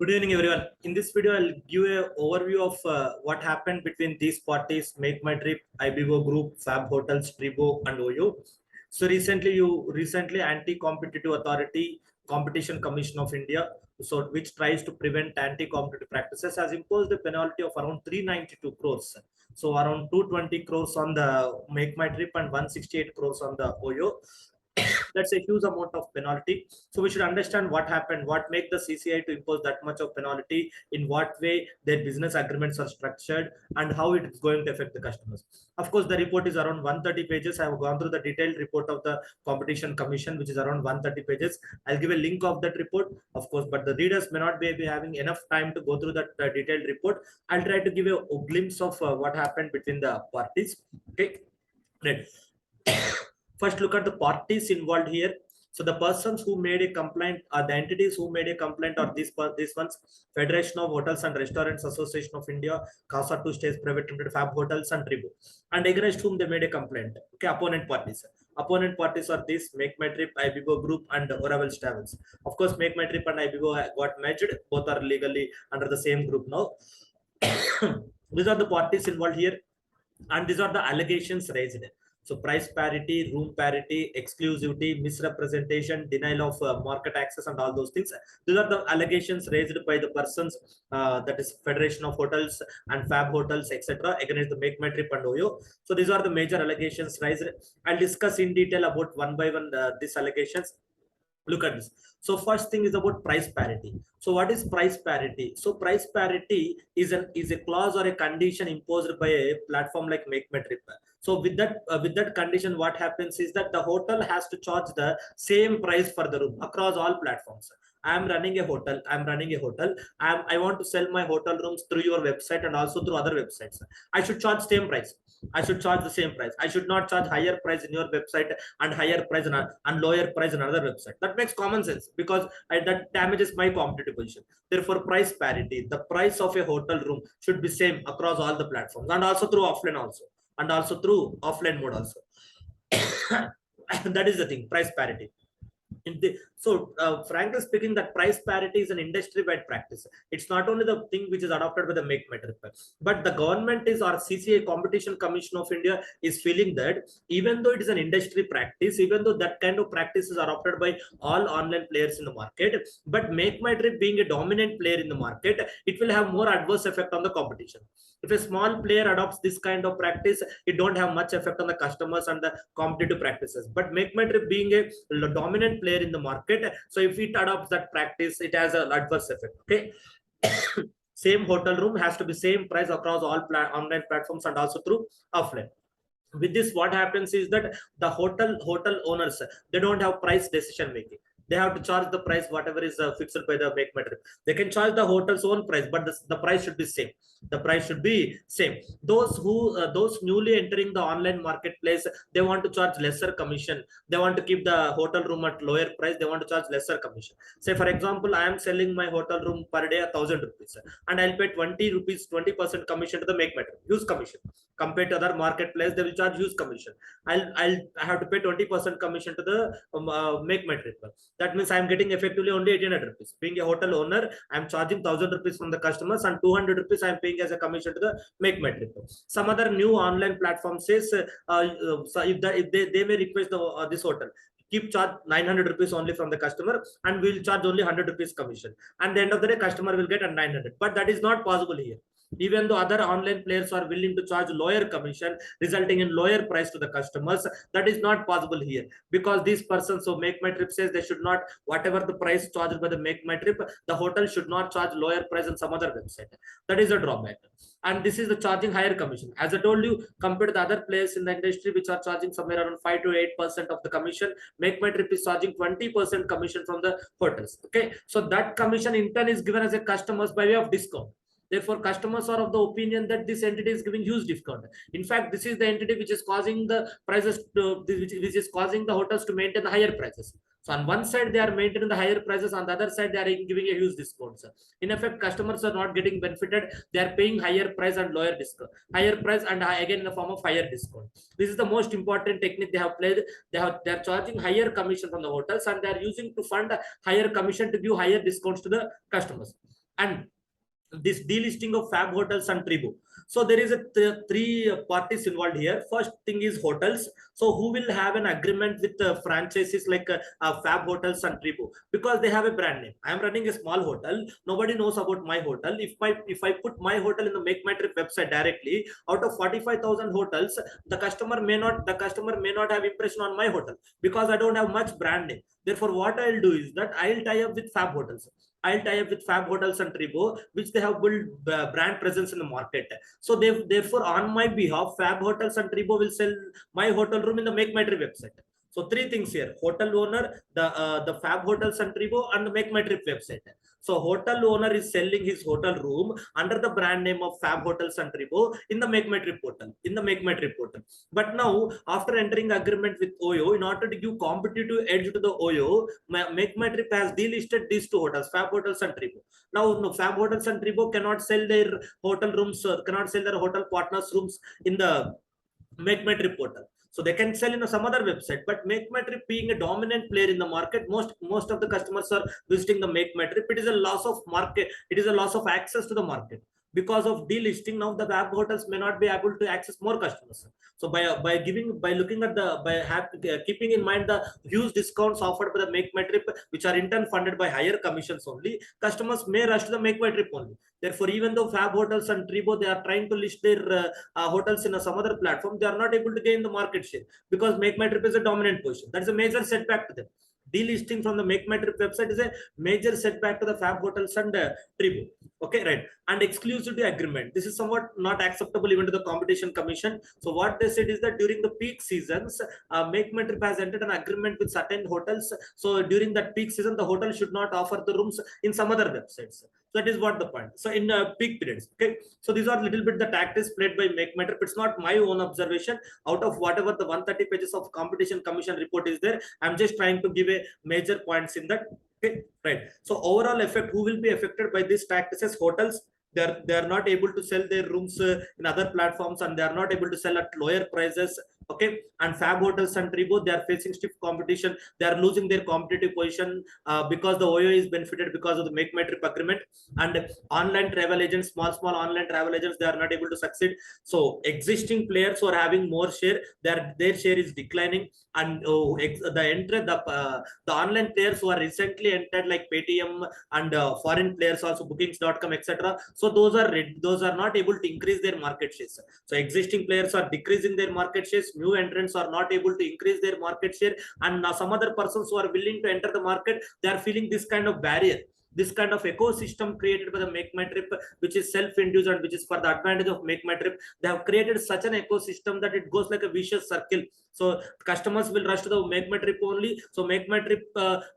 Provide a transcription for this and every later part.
Good evening, everyone. In this video, I'll give an overview of what happened between these parties: Make My Trip, Ibibo Group, Fab Hotels, Tribo, and Oyo. So recently Anti-Competitive Authority, Competition Commission of India, so which tries to prevent anti-competitive practices, has imposed a penalty of around 392 crores. So around 220 crores on the Make My Trip and 168 crores on the Oyo. That's a huge amount of penalty. So we should understand what happened, what make the CCI to impose that much of penalty, in what way their business agreements are structured, and how it is going to affect the customers. Of course, the report is around 130 pages. I have gone through the detailed report of the Competition Commission, which is around 130 pages. I'll give a link of that report, of course, but the readers may not be having enough time to go through that detailed report. I'll try to give a glimpse of what happened between the parties. Okay, right. First, look at the parties involved here. So the persons who made a complaint, or the entities who made a complaint, are these ones: Federation of Hotels and Restaurants Association of India, Casa 2 Stays Private Limited, Fab Hotels, and Tribu. And against whom they made a complaint. Okay, opponent parties. Opponent parties are this: Make My Trip, Ibibo Group, and Oravel Travels. Of course, Make My Trip and Ibibo got merged. Both are legally under the same group now. These are the parties involved here, and these are the allegations raised. So price parity, room parity, exclusivity, misrepresentation, denial of market access, and all those things. These are the allegations raised by the persons, that is Federation of Hotels and Fab Hotels, etc., against the Make My Trip and Oyo. So these are the major allegations raised. I'll discuss in detail about one by one these allegations. Look at this. So first thing is about price parity. So what is price parity? So price parity is a clause or a condition imposed by a platform like Make My Trip. So with that condition, what happens is that the hotel has to charge the same price for the room across all platforms. I am running a hotel. I want to sell my hotel rooms through your website and also through other websites. I should charge same price. I should charge the same price. I should not charge higher price in your website and higher price and lower price in another website. That makes common sense, because that damages my competitive position. Therefore, price parity, the price of a hotel room should be same across all the platforms, and also through offline also, and also through offline mode also. That is the thing, price parity. Frankly speaking, that price parity is an industry-wide practice. It's not only the thing which is adopted by the Make My Trip, but the government is, or CCI, Competition Commission of India, is feeling that even though it is an industry practice, even though that kind of practice is adopted by all online players in the market, but Make My Trip being a dominant player in the market, it will have more adverse effect on the competition. If a small player adopts this kind of practice, it don't have much effect on the customers and the competitive practices. But Make My Trip being a dominant player in the market, so if it adopts that practice, it has an adverse effect. Okay. Same hotel room has to be same price across all online platforms and also through offline. With this, what happens is that the hotel owners, they don't have price decision making. They have to charge the price whatever is fixed by the Make My Trip. They can charge the hotel's own price, but the price should be same. The price should be same. Those newly entering the online marketplace, they want to charge lesser commission. They want to keep the hotel room at lower price. They want to charge lesser commission. Say for example, I am selling my hotel room per day 1,000 rupees, and I'll pay 20 rupees, 20% commission to the Make My Trip, use commission. Compared to other marketplace, they will charge use commission. I have to pay 20% commission to the Make My Trip. That means I'm getting effectively only 1,800 rupees. Being a hotel owner, I'm charging 1,000 rupees from the customers, and 200 rupees I'm paying as a commission to the Make My Trip. Some other new online platform says, so if they may request this hotel, keep charge 900 rupees only from the customer, and we'll charge only 100 rupees commission. And the end of the day, customer will get a 900. But that is not possible here. Even though other online players are willing to charge lower commission, resulting in lower price to the customers, that is not possible here, because these persons, so Make My Trip says they should not, whatever the price charged by the Make My Trip, the hotel should not charge lower price on some other website. That is a drawback. And this is the charging higher commission. As I told you, compared to the other players in the industry, which are charging somewhere around 5 to 8% of the commission, Make My Trip is charging 20% commission from the hotels. Okay, so that commission in turn is given as a customers by way of discount. Therefore, customers are of the opinion that this entity is giving huge discount. In fact, this is the entity which is causing the prices to, which is causing the hotels to maintain the higher prices. So on one side, they are maintaining the higher prices. On the other side, they are giving a huge discount. In effect, customers are not getting benefited. They are paying higher price and lower discount. Higher price and again in the form of higher discount. This is the most important technique they have played. They are charging higher commission from the hotels, and they are using to fund higher commission to give higher discounts to the customers. and this delisting of Fab Hotels and Tribu. So there is a three parties involved here. First thing is hotels. So who will have an agreement with franchises like Fab Hotels and Tribu, because they have a brand name. I am running a small hotel. Nobody knows about my hotel. If I put my hotel in the Make My Trip website directly, out of 45,000 hotels, the customer may not have impression on my hotel, because I don't have much brand name. Therefore, what I'll do is that I'll tie up with Fab Hotels. I'll tie up with Fab Hotels and Tribu, which they have built brand presence in the market. So therefore, on my behalf, Fab Hotels and Tribu will sell my hotel room in the Make My Trip website. So three things here: hotel owner, the Fab Hotels and Tribu, and the Make My Trip website. So hotel owner is selling his hotel room under the brand name of Fab Hotels and Tribu in the Make My Trip portal. But now, after entering agreement with Oyo, in order to give competitive edge to the Oyo, Make My Trip has delisted these two hotels, Fab Hotels and Tribu. Now, no, Fab Hotels and Tribu cannot sell their hotel rooms, cannot sell their hotel partners rooms in the Make My Trip portal. So they can sell in some other website, but Make My Trip being a dominant player in the market, most of the customers are visiting the Make My Trip. It is a loss of market. It is a loss of access to the market. Because of delisting, now the Fab Hotels may not be able to access more customers. So by looking at keeping in mind the huge discounts offered by the Make My Trip, which are in turn funded by higher commissions only, customers may rush to the Make My Trip only. Therefore, even though Fab Hotels and Tribu, they are trying to list their hotels in some other platform, they are not able to gain the market share, because Make My Trip is a dominant position. That is a major setback to them. Delisting from the Make My Trip website is a major setback to the Fab Hotels and Tribu. Okay, right. And exclusivity agreement. This is somewhat not acceptable even to the Competition Commission. So what they said is that during the peak seasons, Make My Trip has entered an agreement with certain hotels. So during that peak season, the hotel should not offer the rooms in some other websites. So that is what the point. So in peak periods, okay. So these are a little bit the tactics played by Make My Trip. It's not my own observation. Out of whatever the 130 pages of Competition Commission report is there, I'm just trying to give a major points in that. Okay, right. So overall effect, who will be affected by these practices? Hotels. They are not able to sell their rooms in other platforms, and they are not able to sell at lower prices. Okay, and Fab Hotels and Tribu, they are facing stiff competition. They are losing their competitive position because the Oyo is benefited because of the Make My Trip agreement, and online travel agents, small online travel agents, they are not able to succeed. So existing players who are having more share, their share is declining, and the online players who are recently entered like Paytm and foreign players also, bookings.com, etc. So those are not able to increase their market shares. So existing players are decreasing their market shares, new entrants are not able to increase their market share, and some other persons who are willing to enter the market, they are feeling this kind of barrier, this kind of ecosystem created by the Make My Trip, which is self-induced and which is for the advantage of Make My Trip. They have created such an ecosystem that it goes like a vicious circle. So customers will rush to the Make My Trip only. So Make My Trip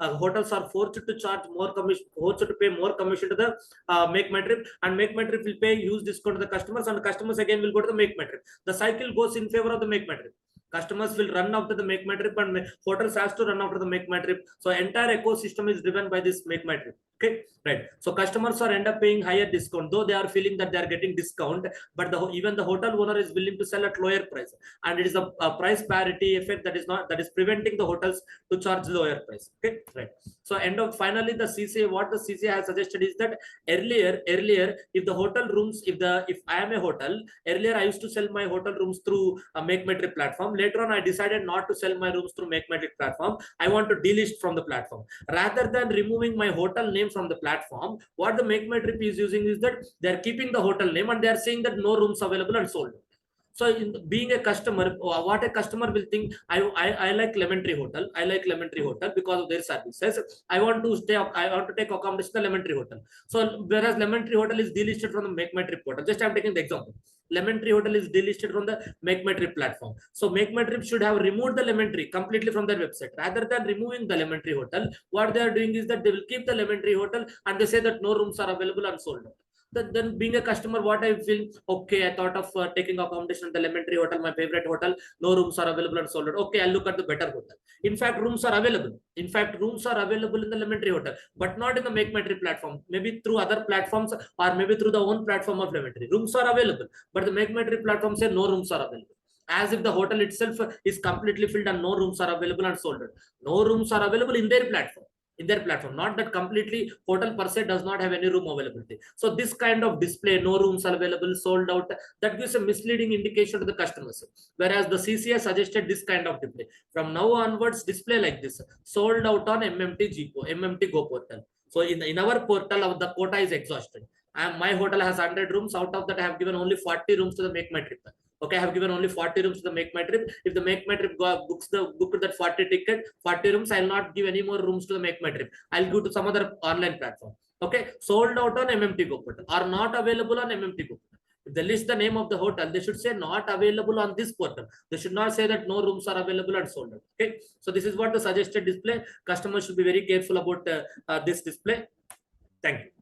hotels are forced to charge more commission, forced to pay more commission to the Make My Trip, and Make My Trip will pay huge discount to the customers, and the customers again will go to the Make My Trip. The cycle goes in favor of the Make My Trip. Customers will run after the Make My Trip, and hotels has to run after the Make My Trip. So entire ecosystem is driven by this Make My Trip. Okay, right. So customers are end up paying higher discount, though they are feeling that they are getting discount, but even the hotel owner is willing to sell at lower price, and it is a price parity effect that is preventing the hotels to charge lower price. Okay, right. So finally the CCA, what the CCA has suggested is that earlier, if the hotel rooms, if I am a hotel, earlier I used to sell my hotel rooms through a Make My Trip platform. Later on, I decided not to sell my rooms through Make My Trip platform. I want to delist from the platform. Rather than removing my hotel name from the platform, what the Make My Trip is using is that they are keeping the hotel name, and they are saying that no rooms available and sold. So being a customer, what a customer will think, I like Lemon Tree Hotel. I like Lemon Tree Hotel because of their services. I want to take accommodation at the Lemon Tree Hotel. So whereas Lemon Tree Hotel is delisted from the Make My Trip portal. Just I'm taking the example. Lemon Tree Hotel is delisted from the Make My Trip platform. So Make My Trip should have removed the Lemon Tree completely from their website. Rather than removing the Lemon Tree Hotel, what they are doing is that they will keep the Lemon Tree Hotel, and they say that no rooms are available and sold out. Then being a customer, what I feel, okay, I thought of taking accommodation at the Lemon Tree Hotel, my favorite hotel. No rooms are available and sold out. Okay, I'll look at the better hotel. In fact, rooms are available. In the Lemon Tree Hotel, but not in the Make My Trip platform. Maybe through other platforms, or maybe through the own platform of Lemon Tree. Rooms are available, but the Make My Trip platform say no rooms are available, as if the hotel itself is completely filled and no rooms are available and sold out. No rooms are available in their platform. in their platform. Not that completely hotel per se does not have any room availability. So this kind of display, no rooms are available, sold out, that gives a misleading indication to the customers. Whereas the CCI suggested this kind of display. From now onwards, display like this, sold out on MMT Go portal. So in our portal, the quota is exhausted. My hotel has 100 rooms. Out of that, I have given only 40 rooms to the Make My Trip. Okay, I have given only 40 rooms to the Make My Trip. If the Make My Trip book that 40 ticket, 40 rooms, I'll not give any more rooms to the Make My Trip. I'll go to some other online platform. Okay, sold out on MMT Go portal or not available on MMT Go portal. If they list the name of the hotel, they should say not available on this portal. They should not say that no rooms are available and sold out. Okay, so this is what the suggested display. Customers should be very careful about this display. Thank you.